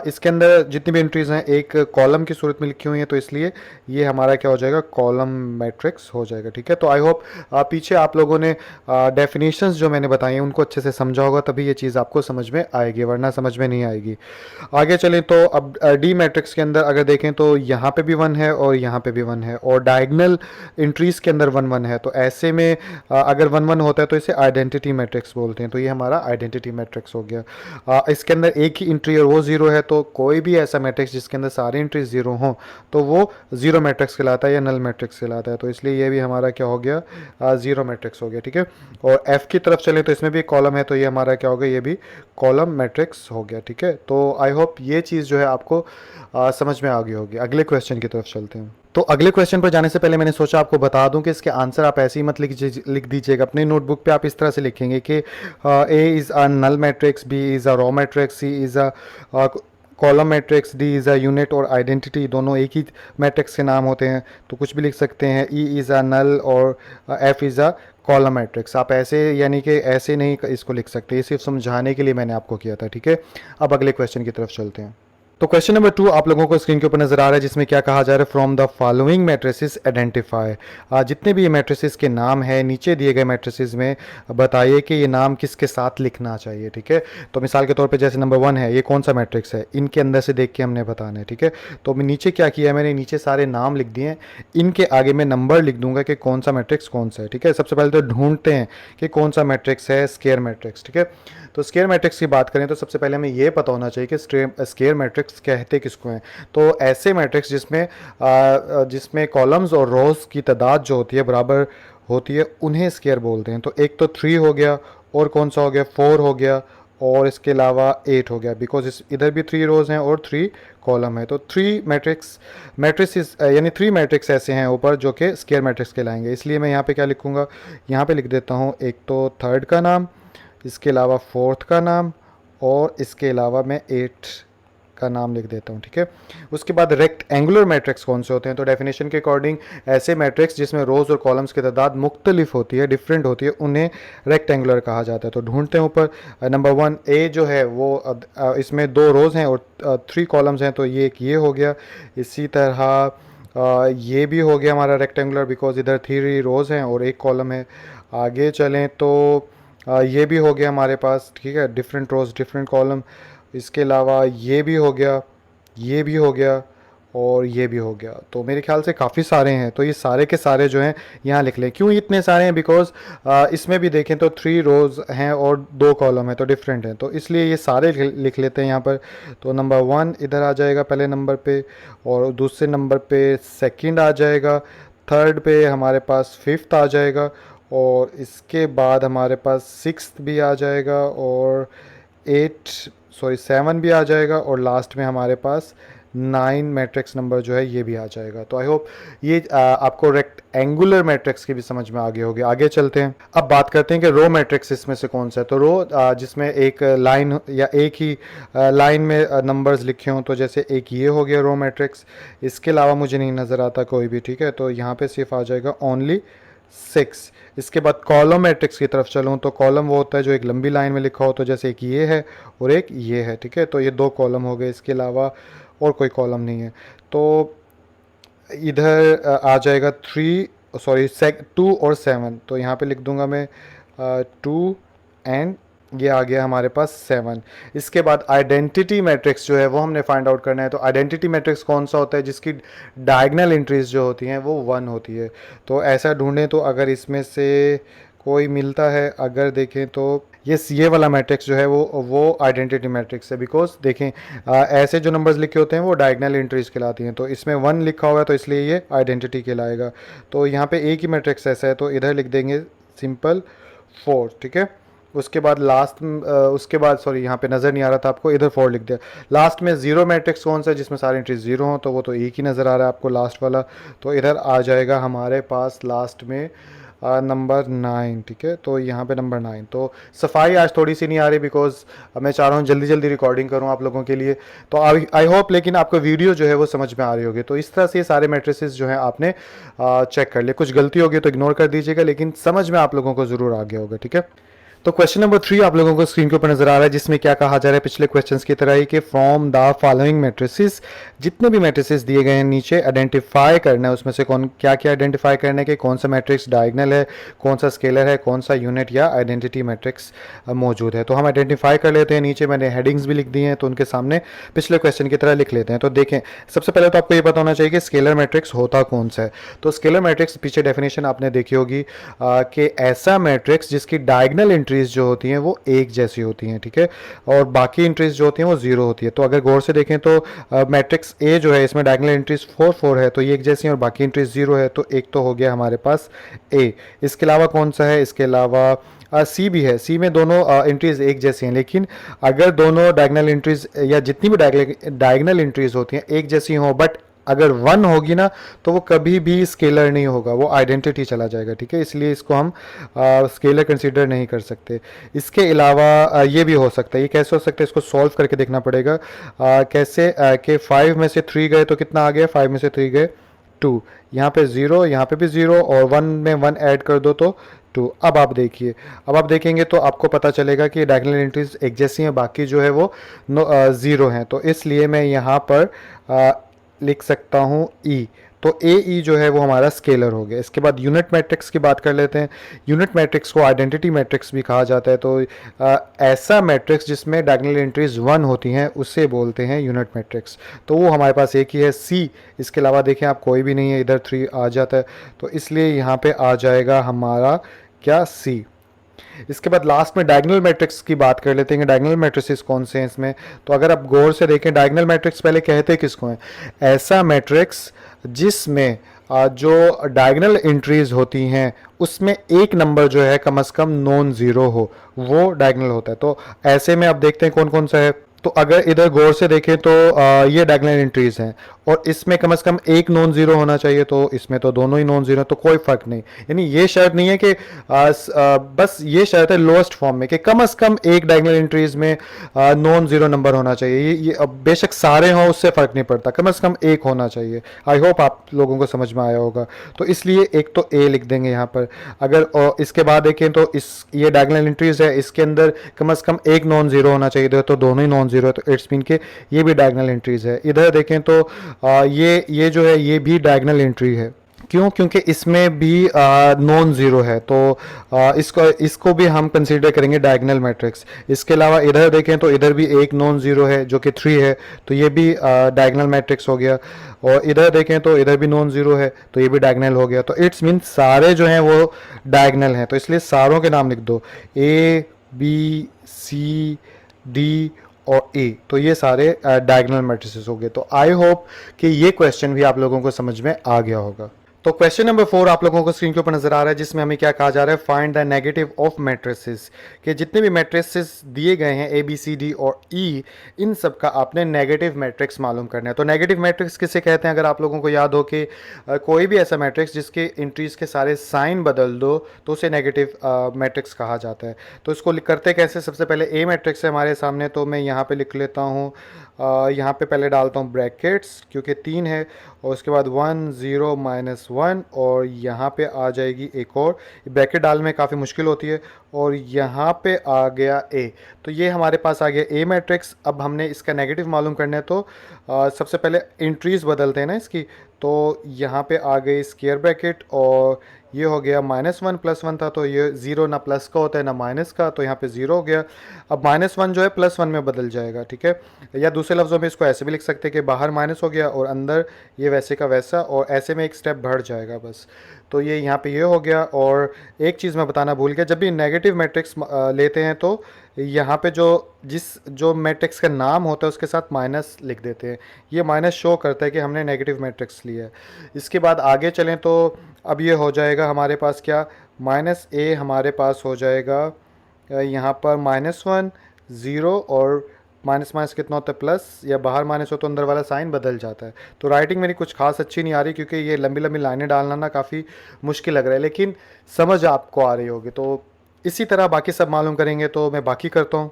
इसके अंदर जितनी भी एंट्रीज़ हैं एक कॉलम की सूरत में लिखी हुई हैं तो इसलिए ये हमारा क्या हो जाएगा? कॉलम मैट्रिक्स हो जाएगा। ठीक है, तो आई होप पीछे आप लोगों ने डेफिनेशंस जो मैंने बताई हैं उनको अच्छे से समझा होगा, तभी ये चीज़ आपको समझ में आएगी, वरना समझ में नहीं आएगी। आगे चलें तो अब डी मैट्रिक्स के अंदर अगर देखें तो यहाँ पे भी 1 है और यहाँ पे भी 1 है, और डायगोनल एंट्रीज़ के अंदर 1 1 है, तो ऐसे में अगर 1 1 होता है तो इसे आइडेंटिटी मैट्रिक्स बोलते हैं। तो ये हमारा आइडेंटिटी मैट्रिक्स हो गया। इसके अंदर एक ही एंट्री और वो ज़ीरो है, तो कोई भी ऐसा मैट्रिक्स जिसके अंदर सारी एंट्रीज ज़ीरो हों तो वो ज़ीरो मैट्रिक्स कहलाता है या नल मैट्रिक्स कहलाता है। तो इसलिए ये भी हमारा क्या हो गया? ज़ीरो मैट्रिक्स हो गया। ठीक है, और एफ़ की तरफ चलें तो इसमें भी कॉलम है, तो ये हमारा क्या हो गया? ये भी कॉलम मैट्रिक्स हो गया। ठीक है, तो आई होप ये चीज़ जो है आपको समझ में आ गई होगी। अगले क्वेश्चन की तरफ चलते हैं। तो अगले क्वेश्चन पर जाने से पहले मैंने सोचा आपको बता दूं कि इसके आंसर आप ऐसे ही मत लिख दीजिएगा। अपनी नोटबुक पे आप इस तरह से लिखेंगे कि A is a null matrix, B is a row matrix, C is a column matrix, D is a unit, और आइडेंटिटी दोनों एक ही मैट्रिक्स के नाम होते हैं तो कुछ भी लिख सकते हैं। ई इज़ अ नल और F is a column matrix. आप ऐसे यानी कि ऐसे नहीं इसको लिख सकते, ये सिर्फ समझाने के लिए मैंने आपको किया था, ठीक है। अब अगले क्वेश्चन की तरफ चलते हैं। तो क्वेश्चन नंबर 2 आप लोगों को स्क्रीन के ऊपर नजर आ रहा है, जिसमें क्या कहा जा रहा है, from the following matrices identify. जितने भी ये मैट्रिसेस के नाम है नीचे दिए गए मैट्रिसेस में बताइए कि ये नाम किसके साथ लिखना चाहिए, ठीक है। तो मिसाल के तौर पे जैसे नंबर 1 है, ये कौन सा मैट्रिक्स है, इनके अंदर से देख के हमने बताना है, ठीक है। तो मैं नीचे क्या किया, मैंने नीचे सारे नाम लिख दिए हैं, इनके आगे मैं नंबर लिख दूंगा कि कौन सा मैट्रिक्स कौन सा है, ठीक है। सबसे पहले तो ढूंढते हैं कि कौन सा मैट्रिक्स है, स्केयर मैट्रिक्स, ठीक है। तो स्केयर मैट्रिक्स की बात करें तो सबसे पहले हमें ये पता होना चाहिए कि स्केयर मैट्रिक्स कहते किसको हैं। तो ऐसे मैट्रिक्स जिसमें कॉलम्स और रोज की तादाद जो होती है बराबर होती है, उन्हें स्केयर बोलते हैं। तो एक तो 3 हो गया, और कौन सा हो गया, 4 हो गया, और इसके अलावा 8 हो गया, बिकॉज इधर भी 3 रोज हैं और 3 कॉलम है। तो 3 मैट्रिक्स यानी 3 मैट्रिक्स ऐसे हैं ऊपर जो कि स्केयर मैट्रिक्स कहलाएंगे। इसलिए मैं यहाँ पे क्या लिखूंगा, यहाँ पे लिख देता हूँ एक तो थर्ड का नाम, इसके अलावा फोर्थ का नाम, और इसके अलावा मैं 8 का नाम लिख देता हूँ, ठीक है। उसके बाद रेक्ट एंगुलर मैट्रिक्स कौन से होते हैं, तो डेफिनेशन के अकॉर्डिंग ऐसे मैट्रिक्स जिसमें रोज और कॉलम्स की तादाद मुख्तलिफ होती है, डिफरेंट होती है, उन्हें रेक्टेंगुलर कहा जाता है। तो ढूंढते हैं ऊपर, नंबर 1 ए जो है वो इसमें 2 रोज हैं और 3 कॉलम्स हैं, तो ये एक ये हो गया। इसी तरह ये भी हो गया हमारा रेक्टेंगुलर, बिकॉज इधर 3 रोज हैं और 1 कॉलम है। आगे चलें तो ये भी हो गया हमारे पास, ठीक है, डिफरेंट रोज डिफरेंट कॉलम। इसके अलावा ये भी हो गया, ये भी हो गया, और ये भी हो गया। तो मेरे ख्याल से काफ़ी सारे हैं, तो ये सारे के सारे जो हैं यहाँ लिख लें। क्यों इतने सारे हैं, बिकॉज इसमें भी देखें तो 3 रोज़ हैं और 2 कॉलम है, तो डिफरेंट हैं, तो इसलिए ये सारे लिख लेते हैं यहाँ पर। तो नंबर 1 इधर आ जाएगा पहले नंबर पे, और दूसरे नंबर पे सेकंड आ जाएगा, थर्ड पे हमारे पास 5th आ जाएगा, और इसके बाद हमारे पास 6th भी आ जाएगा, और 7 भी आ जाएगा, और लास्ट में हमारे पास 9 मैट्रिक्स नंबर जो है ये भी आ जाएगा। तो आई होप ये आपको रेक्टेंगुलर मैट्रिक्स की भी समझ में आगे होगी। आगे चलते हैं, अब बात करते हैं कि रो मैट्रिक्स इसमें से कौन सा है। तो रो जिसमें एक लाइन या एक ही लाइन में नंबर्स लिखे हों, तो जैसे एक ये हो गया रो मैट्रिक्स, इसके अलावा मुझे नहीं नज़र आता कोई भी, ठीक है। तो यहाँ पे सिर्फ आ जाएगा ओनली 6। इसके बाद कॉलम मैट्रिक्स की तरफ चलूँ तो कॉलम वो होता है जो एक लंबी लाइन में लिखा हो, तो जैसे एक ये है और एक ये है, ठीक है। तो ये 2 कॉलम हो गए, इसके अलावा और कोई कॉलम नहीं है। तो इधर आ जाएगा 2 और 7, तो यहाँ पे लिख दूंगा मैं 2 एंड ये आ गया हमारे पास 7। इसके बाद आइडेंटिटी मैट्रिक्स जो है वो हमने फाइंड आउट करना है। तो आइडेंटिटी मैट्रिक्स कौन सा होता है, जिसकी डायगोनल एंट्रीज जो होती हैं वो 1 होती है। तो ऐसा ढूंढें तो अगर इसमें से कोई मिलता है, अगर देखें तो ये वाला मैट्रिक्स जो है वो आइडेंटिटी मैट्रिक्स है, बिकॉज देखें ऐसे जो नंबर्स लिखे होते हैं वो डायगोनल एंट्रीज कहलाती हैं। तो इसमें 1 लिखा हुआ है तो इसलिए ये आइडेंटिटी कहलाएगा। तो यहाँ पे एक ही मैट्रिक्स ऐसा है, तो इधर लिख देंगे सिंपल 4, ठीक है। उसके बाद उसके बाद सॉरी यहाँ पे नज़र नहीं आ रहा था आपको, इधर 4 लिख दिया। लास्ट में 0 मैट्रिक्स कौन सा है, जिसमें सारे एंट्रीज 0 हों, तो वो तो एक ही नज़र आ रहा है आपको लास्ट वाला। तो इधर आ जाएगा हमारे पास लास्ट में नंबर 9, ठीक है। तो यहाँ पे नंबर 9। तो सफाई आज थोड़ी सी नहीं आ रही, बिकॉज मैं चाह रहा हूँ जल्दी जल्दी रिकॉर्डिंग करूँ आप लोगों के लिए। तो आई होप लेकिन आपको वीडियो जो है वो समझ में आ रही होगी। तो इस तरह से ये सारे मैट्रिसेस जो हैं आपने चेक कर लिए। कुछ गलती होगी तो इग्नोर कर दीजिएगा, लेकिन समझ में आप लोगों को ज़रूर आ गया होगा, ठीक है। तो क्वेश्चन नंबर 3 आप लोगों को स्क्रीन के ऊपर नजर आ रहा है, जिसमें क्या कहा जा रहा है पिछले क्वेश्चंस की तरह ही कि फ्रॉम द फॉलोइंग मैट्रिसेस, जितने भी मैट्रिसेस दिए गए हैं नीचे आइडेंटिफाई करना है उसमें से क्या क्या आइडेंटिफाई करना है कि कौन सा मैट्रिक्स डायगोनल है, कौन सा स्केलर है, कौन सा यूनिट या आइडेंटिटी मैट्रिक्स मौजूद है। तो हम आइडेंटिफाई कर लेते हैं। नीचे मैंने हेडिंग्स भी लिख दी हैं, तो उनके सामने पिछले क्वेश्चन की तरह लिख लेते हैं। तो देखें, सबसे पहले तो आपको ये पता होना चाहिए कि स्केलर मैट्रिक्स होता कौन सा है। तो स्केलर मैट्रिक्स पीछे डेफिनेशन आपने देखी होगी कि ऐसा मैट्रिक्स जिसकी डायगोनल एंट्रीज जो होती हैं वो एक जैसी होती हैं, ठीक है, और बाकी एंट्रीज जो होती हैं वो 0 होती है। तो अगर गौर से देखें तो मैट्रिक्स ए जो है इसमें डायगोनल एंट्रीज 4 4 है, तो ये एक जैसी हैं, और बाकी एंट्रीज 0 है, तो एक तो हो गया हमारे पास ए। इसके अलावा कौन सा है, इसके अलावा सी भी है। सी में दोनों एंट्रीज एक जैसी हैं, लेकिन अगर दोनों डायगोनल एंट्रीज या जितनी भी डायगोनल एंट्रीज होती हैं एक जैसी हों, बट अगर 1 होगी ना तो वो कभी भी स्केलर नहीं होगा, वो आइडेंटिटी चला जाएगा, ठीक है। इसलिए इसको हम स्केलर कंसीडर नहीं कर सकते। इसके अलावा ये भी हो सकता है, ये कैसे हो सकता है, इसको सॉल्व करके देखना पड़ेगा। कैसे कि 5 में से 3 गए तो कितना आ गया, 5 में से 3 गए 2, यहाँ पे 0, यहाँ पे भी 0, और 1 में 1 ऐड कर दो तो टू। अब आप देखिए, अब आप देखेंगे तो आपको पता चलेगा कि डायगोनल एंट्रीज एक जैसी हैं, बाकी जो है वो ज़ीरो हैं। तो इसलिए मैं यहाँ पर आ, लिख सकता हूँ ई। तो ए ई जो है वो हमारा स्केलर हो गया। इसके बाद यूनिट मैट्रिक्स की बात कर लेते हैं। यूनिट मैट्रिक्स को आइडेंटिटी मैट्रिक्स भी कहा जाता है। तो ऐसा मैट्रिक्स जिसमें डायगोनल एंट्रीज वन होती हैं उसे बोलते हैं यूनिट मैट्रिक्स। तो वो हमारे पास एक ही है, सी। इसके अलावा देखें आप, कोई भी नहीं है, इधर थ्री आ जाता है। तो इसलिए यहाँ पे आ जाएगा हमारा क्या, सी। इसके बाद लास्ट में डायगोनल मैट्रिक्स की बात कर लेते हैं। डायगोनल मैट्रिसेस कौन से हैं इसमें? तो अगर आप गौर से देखें, डायगोनल मैट्रिक्स पहले कहते किसको हैं? ऐसा मैट्रिक्स जिसमें जो डायगोनल एंट्रीज होती हैं उसमें एक नंबर जो है कम से कम नॉन ज़ीरो हो, वो डायगोनल होता है। तो ऐसे में आप देखते हैं कौन कौन सा है। तो अगर इधर गौर से देखें तो ये डायगोनल एंट्रीज हैं और इसमें कम से कम एक नॉन जीरो होना चाहिए, तो इसमें तो दोनों ही नॉन जीरो, तो कोई फर्क नहीं। यानी ये शर्त नहीं है कि बस ये शर्त है लोएस्ट फॉर्म में कि कम से कम एक डायगोनल एंट्रीज में नॉन जीरो नंबर होना चाहिए। ये अब बेशक सारे हों उससे फर्क नहीं पड़ता, कम से कम एक होना चाहिए। आई होप आप लोगों को समझ में आया होगा। तो इसलिए एक तो ए लिख देंगे यहाँ पर। अगर इसके बाद देखें तो इस ये डायगोनल एंट्रीज है, इसके अंदर कम से कम एक नॉन जीरो होना चाहिए, तो दोनों ही नॉन जीरो है, तो इट्स मीन के ये भी डायगोनल एंट्रीज है। इधर देखें तो ये जो है ये भी डायगोनल एंट्री है। क्यों? क्योंकि इसमें भी नॉन ज़ीरो है, तो इसको इसको भी हम कंसीडर करेंगे डायगोनल मैट्रिक्स। इसके अलावा इधर देखें तो इधर भी एक नॉन ज़ीरो है जो कि थ्री है, तो ये भी डायगोनल मैट्रिक्स हो गया। और इधर देखें तो इधर भी नॉन ज़ीरो है, तो ये भी डायगोनल हो गया। तो इट्स मीन सारे जो हैं वो डायगोनल हैं। तो इसलिए सारों के नाम लिख दो, ए बी सी डी और ए। तो ये सारे डायगोनल मैट्रिसेस हो गए। तो आई होप कि ये क्वेश्चन भी आप लोगों को समझ में आ गया होगा। तो क्वेश्चन नंबर 4 आप लोगों को स्क्रीन के ऊपर नजर आ रहा है, जिसमें हमें क्या कहा जा रहा है, find the negative of matrices. कि जितने भी मैट्रिसेस दिए गए हैं ए बी सी डी और ई, इन सब का आपने नेगेटिव मैट्रिक्स मालूम करना है। तो नेगेटिव मैट्रिक्स किसे कहते हैं? अगर आप लोगों को याद हो कि कोई भी ऐसा मैट्रिक्स जिसके एंट्रीज के सारे साइन बदल दो तो उसे नेगेटिव मैट्रिक्स कहा जाता है। तो इसको करते कैसे? सबसे पहले ए मैट्रिक्स है हमारे सामने, तो मैं यहाँ पे लिख लेता हूँ, यहाँ पे पहले डालता हूँ ब्रैकेट्स क्योंकि तीन है, और उसके बाद 1 0 -1, और यहाँ पे आ जाएगी एक और। ब्रैकेट डालने में काफ़ी मुश्किल होती है। और यहाँ पे आ गया ए। तो ये हमारे पास आ गया ए मैट्रिक्स। अब हमने इसका नेगेटिव मालूम करना है, तो सबसे पहले एंट्रीज बदलते हैं ना इसकी। तो यहाँ पे आ गई स्क्वायर ब्रैकेट, और ये हो गया -1 +1 था, तो ये ज़ीरो ना प्लस का होता है ना माइनस का, तो यहाँ पे ज़ीरो हो गया। अब -1 जो है +1 में बदल जाएगा, ठीक है। या दूसरे लफ्ज़ों में इसको ऐसे भी लिख सकते हैं कि बाहर माइनस हो गया और अंदर ये वैसे का वैसा, और ऐसे में एक स्टेप बढ़ जाएगा बस। तो ये यहाँ पे ये हो गया। और एक चीज़ मैं बताना भूल गया, जब भी नेगेटिव मैट्रिक्स लेते हैं तो यहाँ पे जो मैट्रिक्स का नाम होता है उसके साथ माइनस लिख देते हैं। ये माइनस शो करता है कि हमने नेगेटिव मैट्रिक्स लिया है। इसके बाद आगे चलें तो अब ये हो जाएगा हमारे पास क्या, -a हमारे पास हो जाएगा यहाँ पर -1 0, और माइनस माइनस कितना होता है प्लस, या बाहर माइनस हो तो अंदर वाला साइन बदल जाता है। तो राइटिंग मेरी कुछ खास अच्छी नहीं आ रही क्योंकि ये लंबी लंबी लाइनें डालना ना काफ़ी मुश्किल लग रहा है, लेकिन समझ आपको आ रही होगी। तो इसी तरह बाकी सब मालूम करेंगे, तो मैं बाकी करता हूँ।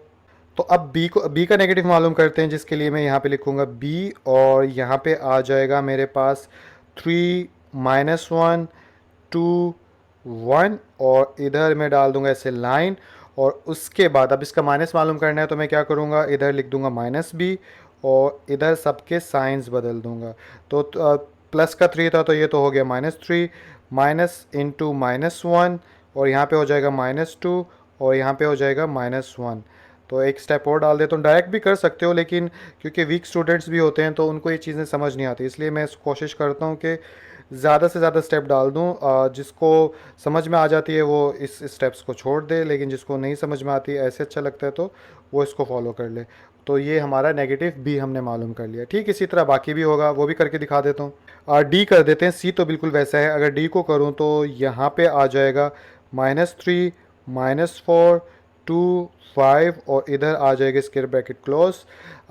तो अब बी का नेगेटिव मालूम करते हैं, जिसके लिए मैं यहाँ पे लिखूँगा बी, और यहाँ पे आ जाएगा मेरे पास 3 -1 2 1, और इधर मैं डाल दूंगा ऐसे लाइन। और उसके बाद अब इसका माइनस मालूम करना है, तो मैं क्या करूँगा, इधर लिख दूंगा -b, और इधर सबके साइंस बदल दूंगा। तो प्लस का 3 था तो ये तो हो गया -3, माइनस इंटू -1, और यहाँ पे हो जाएगा -2, और यहाँ पे हो जाएगा -1। तो एक स्टेप और डाल देता हूँ। डायरेक्ट भी कर सकते हो, लेकिन क्योंकि वीक स्टूडेंट्स भी होते हैं तो उनको ये चीज़ें समझ नहीं आती, इसलिए मैं कोशिश करता हूँ कि ज़्यादा से ज़्यादा स्टेप डाल दूँ। जिसको समझ में आ जाती है वो इस स्टेप्स को छोड़ दे, लेकिन जिसको नहीं समझ में आती ऐसे अच्छा लगता है तो वो इसको फॉलो कर ले। तो ये हमारा नेगेटिव बी हमने मालूम कर लिया। ठीक इसी तरह बाकी भी होगा, वो भी करके दिखा देता हूँ। डी कर देते हैं। सी तो बिल्कुल वैसा है। अगर डी को करूँ तो यहाँ पे आ जाएगा -3 -4 2 5, और इधर आ जाएगा स्क्वायर ब्रैकेट क्लोज।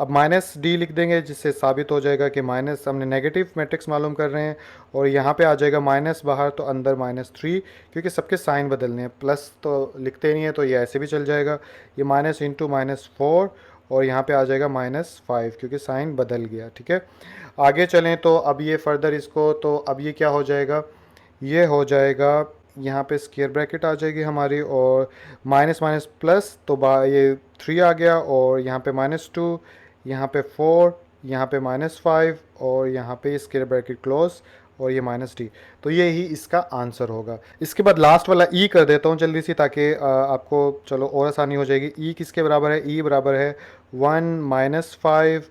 अब -d लिख देंगे, जिससे साबित हो जाएगा कि माइनस हमने नेगेटिव मैट्रिक्स मालूम कर रहे हैं। और यहाँ पे आ जाएगा माइनस बाहर, तो अंदर -3, क्योंकि सबके साइन बदलने हैं, प्लस तो लिखते नहीं है तो ये ऐसे भी चल जाएगा। ये माइनस इंटू -4, और यहाँ पे आ जाएगा -5, क्योंकि साइन बदल गया। ठीक है, आगे चलें तो अब ये फर्दर इसको, तो अब ये क्या हो जाएगा, ये हो जाएगा यहाँ पे स्क्वायर ब्रैकेट आ जाएगी हमारी, और माइनस माइनस प्लस, तो ये 3 आ गया, और यहाँ पे -2, यहाँ पे 4, यहाँ पे -5, और यहाँ पे स्क्वायर ब्रैकेट क्लोज, और ये -d। तो ये ही इसका आंसर होगा। इसके बाद लास्ट वाला ई कर देता हूँ जल्दी से, ताकि आपको चलो और आसानी हो जाएगी। ई किसके बराबर है? ई बराबर है 1 -5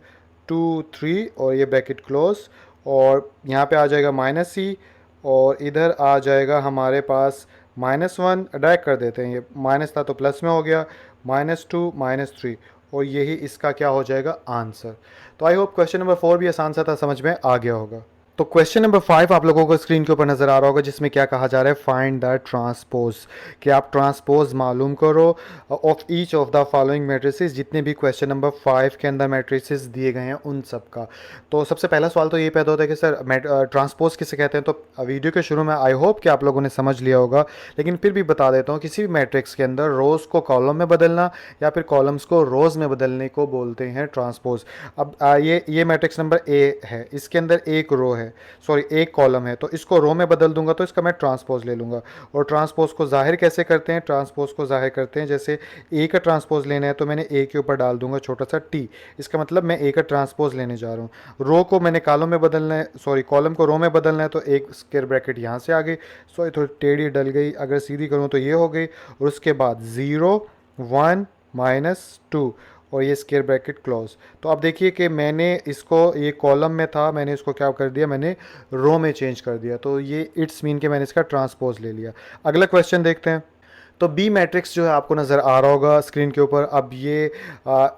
2 3, और ये ब्रैकेट क्लोज, और यहाँ पे आ जाएगा -c, और इधर आ जाएगा हमारे पास -1। डायरेक्ट कर देते हैं, ये माइनस था तो प्लस में हो गया, -2 -3, और यही इसका क्या हो जाएगा? आंसर। तो आई होप क्वेश्चन नंबर 4 भी आसान सा था, समझ में आ गया होगा। तो क्वेश्चन नंबर 5 आप लोगों को स्क्रीन के ऊपर नजर आ रहा होगा, जिसमें क्या कहा जा रहा है? फाइंड द ट्रांसपोज, कि आप ट्रांसपोज मालूम करो of each of the following matrices, जितने भी क्वेश्चन नंबर 5 के अंदर मैट्रिसेस दिए गए हैं उन सब का। तो सबसे पहला सवाल तो ये पैदा होता है कि सर ट्रांसपोज किसे कहते हैं? तो वीडियो के शुरू में आई होप कि आप लोगों ने समझ लिया होगा, लेकिन फिर भी बता देता हूँ। किसी भी मैट्रिक्स के अंदर रोज़ को कॉलम में बदलना या फिर कॉलम्स को रोज़ में बदलने को बोलते हैं ट्रांसपोज। अब ये मैट्रिक्स नंबर ए है, इसके अंदर एक रो है, सॉरी एक कॉलम है, तो इसको रो में बदल दूंगा तो इसका मैं ट्रांसपोज ले लूँगा। और ट्रांसपोज को जाहिर कैसे करते हैं? ट्रांसपोज को जाहिर करते हैं, जैसे ए का ट्रांसपोज लेना है तो मैंने ए के ऊपर डाल दूंगा छोटा सा टी, इसका मतलब मैं ए का ट्रांसपोज लेने जा रहा हूँ। रो को मैंने कॉलम में बदलना है, सॉरी कॉलम को रो में बदलना है, तो एक स्क्वायर ब्रैकेट यहाँ से आ गई, सॉरी थोड़ी टेढ़ी डल गई, अगर सीधी करूँ तो ये हो गई, और उसके बाद 0 1 -2, और ये स्क्वायर ब्रैकेट क्लोज। तो अब देखिए कि मैंने इसको, ये कॉलम में था, मैंने इसको क्या कर दिया? मैंने रो में चेंज कर दिया, तो ये इट्स मीन के मैंने इसका ट्रांसपोज ले लिया। अगला क्वेश्चन देखते हैं। तो बी मैट्रिक्स जो है आपको नज़र आ रहा होगा स्क्रीन के ऊपर। अब ये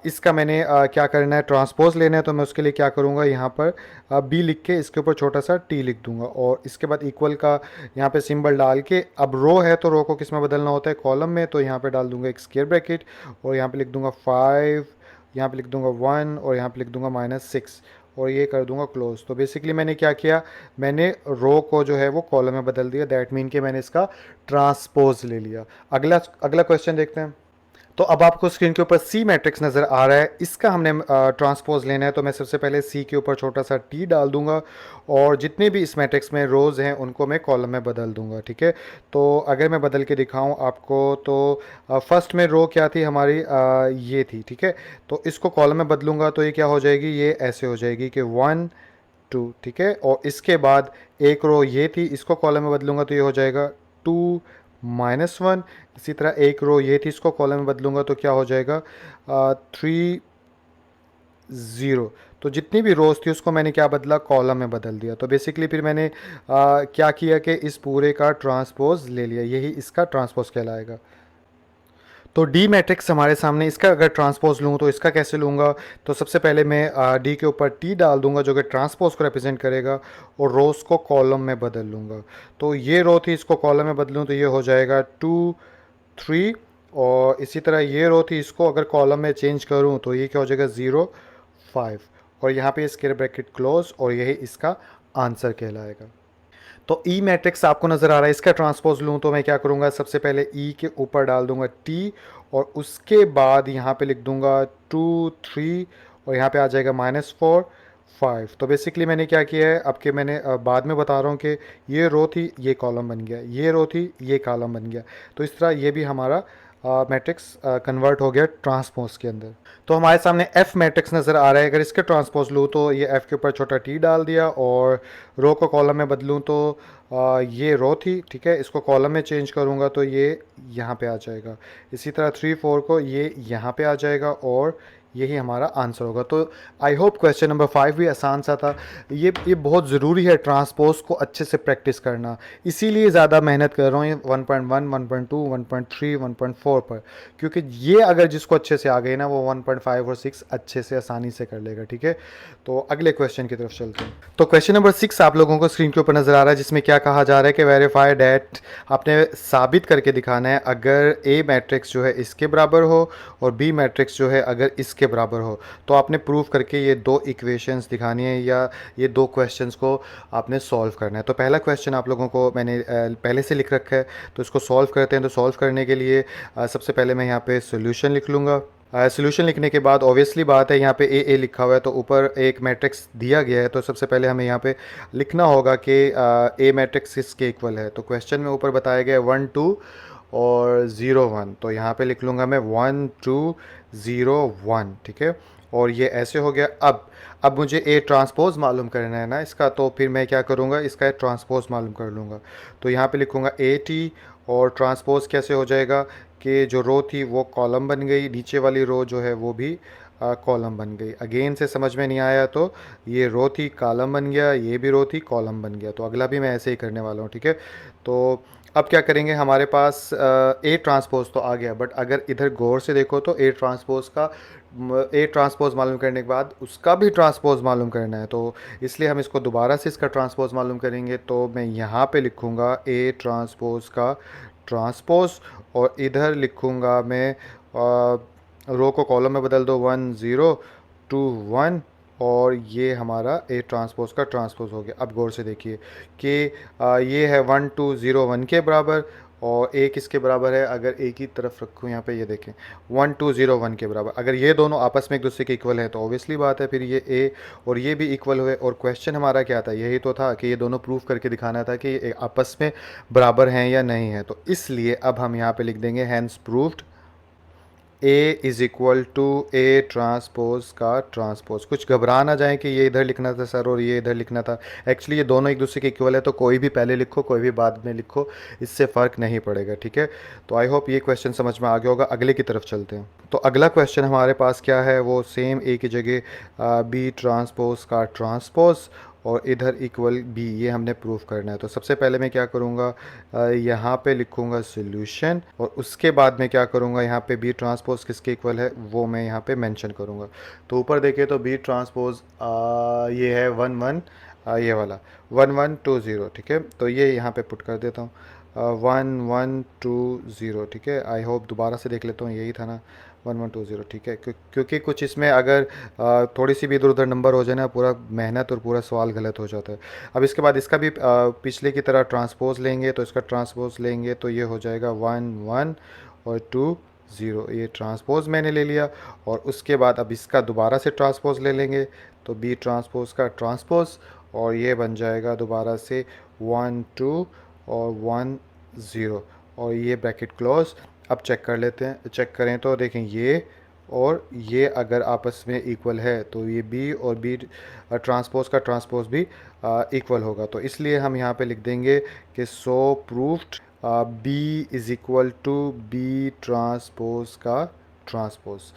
इसका मैंने क्या करना है? ट्रांसपोज लेना है, तो मैं उसके लिए क्या करूँगा? यहाँ पर बी लिख के इसके ऊपर छोटा सा टी लिख दूंगा, और इसके बाद इक्वल का यहाँ पे सिंबल डाल के, अब रो है तो रो को किस में बदलना होता है? कॉलम में, तो यहाँ पे डाल दूंगा एक स्क्वायर ब्रैकेट, और यहाँ पे लिख दूंगा 5, यहाँ पे लिख दूंगा 1, और यहाँ पे लिख दूंगा -6, और ये कर दूंगा क्लोज। तो बेसिकली मैंने क्या किया? मैंने रो को जो है वो कॉलम में बदल दिया, दैट मीन कि मैंने इसका ट्रांसपोज ले लिया। अगला अगला क्वेश्चन देखते हैं। तो अब आपको स्क्रीन के ऊपर सी मैट्रिक्स नज़र आ रहा है, इसका हमने ट्रांसपोज लेना है, तो मैं सबसे पहले सी के ऊपर छोटा सा टी डाल दूंगा, और जितने भी इस मैट्रिक्स में रोज़ हैं उनको मैं कॉलम में बदल दूंगा, ठीक है। तो अगर मैं बदल के दिखाऊं आपको, तो फर्स्ट में रो क्या थी हमारी? ये थी, ठीक है। तो इसको कॉलम में बदलूंगा तो ये क्या हो जाएगी? ये ऐसे हो जाएगी कि 1 2, ठीक है। और इसके बाद एक रो ये थी, इसको कॉलम में बदलूंगा तो ये हो जाएगा 2 -1। इसी तरह एक रो ये थी, इसको कॉलम में बदलूंगा तो क्या हो जाएगा? 3 0। तो जितनी भी रोज थी उसको मैंने क्या बदला? कॉलम में बदल दिया। तो बेसिकली फिर मैंने क्या किया कि इस पूरे का ट्रांसपोज ले लिया, यही इसका ट्रांसपोज कहलाएगा। तो डी मैट्रिक्स हमारे सामने, इसका अगर ट्रांसपोज लूँ तो इसका कैसे लूँगा? तो सबसे पहले मैं डी के ऊपर टी डाल दूंगा जो कि ट्रांसपोज को रिप्रेजेंट करेगा, और रोज़ को कॉलम में बदल लूँगा। तो ये रो थी, इसको कॉलम में बदलूँ तो ये हो जाएगा 2 3, और इसी तरह ये रो थी, इसको अगर कॉलम में चेंज करूँ तो ये क्या हो जाएगा? 0 5, और यहाँ पे स्क्वायर ब्रैकेट क्लोज, और यही इसका आंसर कहलाएगा। तो ई मैट्रिक्स आपको नज़र आ रहा है, इसका ट्रांसपोज लूँ तो मैं क्या करूँगा? सबसे पहले ई के ऊपर डाल दूंगा टी, और उसके बाद यहाँ पे लिख दूंगा 2 3, और यहाँ पे आ जाएगा -4 5। तो बेसिकली मैंने क्या किया है? अब के मैंने बाद में बता रहा हूँ कि ये रो थी, ये कॉलम बन गया, ये रो थी, ये कॉलम बन गया। तो इस तरह ये भी हमारा मैट्रिक्स कन्वर्ट हो गया ट्रांसपोज के अंदर। तो हमारे सामने एफ मैट्रिक्स नज़र आ रहा है, अगर इसके ट्रांसपोज लूँ तो ये एफ के ऊपर छोटा टी डाल दिया, और रो को कॉलम में बदलूँ तो ये रो थी, ठीक है, इसको कॉलम में चेंज करूँगा तो ये यहाँ पे आ जाएगा। इसी तरह 3 4 को ये यहाँ पे आ जाएगा, और यही हमारा आंसर होगा। तो आई होप क्वेश्चन नंबर 5 भी आसान सा था। ये बहुत ज़रूरी है ट्रांसपोज को अच्छे से प्रैक्टिस करना, इसीलिए ज़्यादा मेहनत कर रहा हूँ 1.1 1.2 1.3 1.4 पर, क्योंकि ये अगर जिसको अच्छे से आ गए ना वो 1.5 और 6 अच्छे से आसानी से कर लेगा, ठीक है। तो अगले क्वेश्चन की तरफ चलते हैं। तो क्वेश्चन नंबर 6 आप लोगों को स्क्रीन के ऊपर नज़र आ रहा है, जिसमें क्या कहा जा रहा है कि वेरीफाई डैट, आपने साबित करके दिखाना है अगर ए मैट्रिक्स जो है इसके बराबर हो और बी मैट्रिक्स जो है अगर इसके इसके बराबर हो, तो आपने प्रूव करके ये दो इक्वेशंस दिखानी है या ये दो क्वेश्चंस को आपने सॉल्व करना है। तो पहला क्वेश्चन आप लोगों को मैंने पहले से लिख रखा है, तो इसको सॉल्व करते हैं। तो सॉल्व करने के लिए सबसे पहले मैं यहाँ पे सोल्यूशन लिख लूँगा। सोल्यूशन लिखने के बाद ऑब्वियसली बात है, यहाँ पे ए लिखा हुआ है तो ऊपर एक मैट्रिक्स दिया गया है, तो सबसे पहले हमें यहाँ पे लिखना होगा कि ए मैट्रिक्स किसके इक्वल है। तो क्वेश्चन में ऊपर बताया गया है 1 2 और 0 1, तो यहाँ पे लिख लूँगा मैं 1 2 0 1, ठीक है। और ये ऐसे हो गया। अब मुझे ए ट्रांसपोज मालूम करना है ना इसका, तो फिर मैं क्या करूँगा, इसका ट्रांसपोज मालूम कर लूँगा। तो यहाँ पे लिखूँगा ए टी, और ट्रांसपोज कैसे हो जाएगा कि जो रो थी वो कॉलम बन गई, नीचे वाली रो जो है वो भी कॉलम बन गई। अगेन से समझ में नहीं आया तो ये रो थी कॉलम बन गया, ये भी रो थी कॉलम बन गया। तो अगला भी मैं ऐसे ही करने वाला हूँ, ठीक है। तो अब क्या करेंगे, हमारे पास ए ट्रांसपोज तो आ गया, बट अगर इधर गौर से देखो तो ए ट्रांसपोज मालूम करने के बाद उसका भी ट्रांसपोज मालूम करना है। तो इसलिए हम इसको दोबारा से इसका ट्रांसपोज मालूम करेंगे। तो मैं यहाँ पे लिखूँगा ए ट्रांसपोज का ट्रांसपोज, और इधर लिखूँगा मैं रो को कॉलम में बदल दो 1 0 2 1, और ये हमारा ए ट्रांसपोज का ट्रांसपोज हो गया। अब गौर से देखिए कि ये है 1 2 0 1 के बराबर, और ए किसके बराबर है, अगर ए की तरफ रखूँ यहाँ पे, ये देखें 1 2 0 1 के बराबर। अगर ये दोनों आपस में एक दूसरे के इक्वल है तो ऑब्वियसली बात है फिर ये ए और ये भी इक्वल हुए। और क्वेश्चन हमारा क्या था, यही तो था कि ये दोनों प्रूफ करके दिखाना था कि ये आपस में बराबर हैं या नहीं है। तो इसलिए अब हम यहाँ पे लिख देंगे hence proved A is equal to A transpose का ट्रांसपोज। कुछ घबरा ना जाए कि ये इधर लिखना था सर और ये इधर लिखना था, एक्चुअली ये दोनों एक दूसरे के इक्वल है, तो कोई भी पहले लिखो कोई भी बाद में लिखो, इससे फ़र्क नहीं पड़ेगा, ठीक है। तो आई होप ये क्वेश्चन समझ में आ गया होगा। अगले की तरफ चलते हैं। तो अगला क्वेश्चन हमारे पास क्या है, वो सेम ए की जगह बी ट्रांसपोज का ट्रांसपोज और इधर इक्वल बी, ये हमने प्रूफ करना है। तो सबसे पहले मैं क्या करूँगा, यहाँ पे लिखूँगा सॉल्यूशन, और उसके बाद मैं क्या करूँगा, यहाँ पे बी ट्रांसपोज किसके इक्वल है वो मैं यहाँ पे मेंशन करूँगा। तो ऊपर देखिए तो बी ट्रांसपोज ये है 1 1, ये वाला 1 1 2 0, ठीक है। तो ये यहाँ पे पुट कर देता हूँ 1 1 2 0, ठीक है। आई होप दोबारा से देख लेता हूँ, यही था ना 1 1 2 0, ठीक है। क्योंकि कुछ इसमें अगर थोड़ी सी भी इधर उधर नंबर हो जाए ना, पूरा मेहनत और पूरा सवाल गलत हो जाता है। अब इसके बाद इसका भी पिछले की तरह ट्रांसपोज लेंगे, तो इसका ट्रांसपोज लेंगे तो ये हो जाएगा 1 1 और 2 0, ये ट्रांसपोज मैंने ले लिया। और उसके बाद अब इसका दोबारा से ट्रांसपोज ले लेंगे, तो बी ट्रांसपोज का ट्रांसपोज, और ये बन जाएगा दोबारा से 1 2 और 1 0, और ये ब्रैकेट क्लोज। अब चेक कर लेते हैं, चेक करें तो देखें ये और ये अगर आपस में इक्वल है तो ये बी और बी ट्रांसपोज का ट्रांसपोज भी इक्वल होगा। तो इसलिए हम यहाँ पे लिख देंगे कि so proofed B is equal to B transpose का ट्रांसपोज।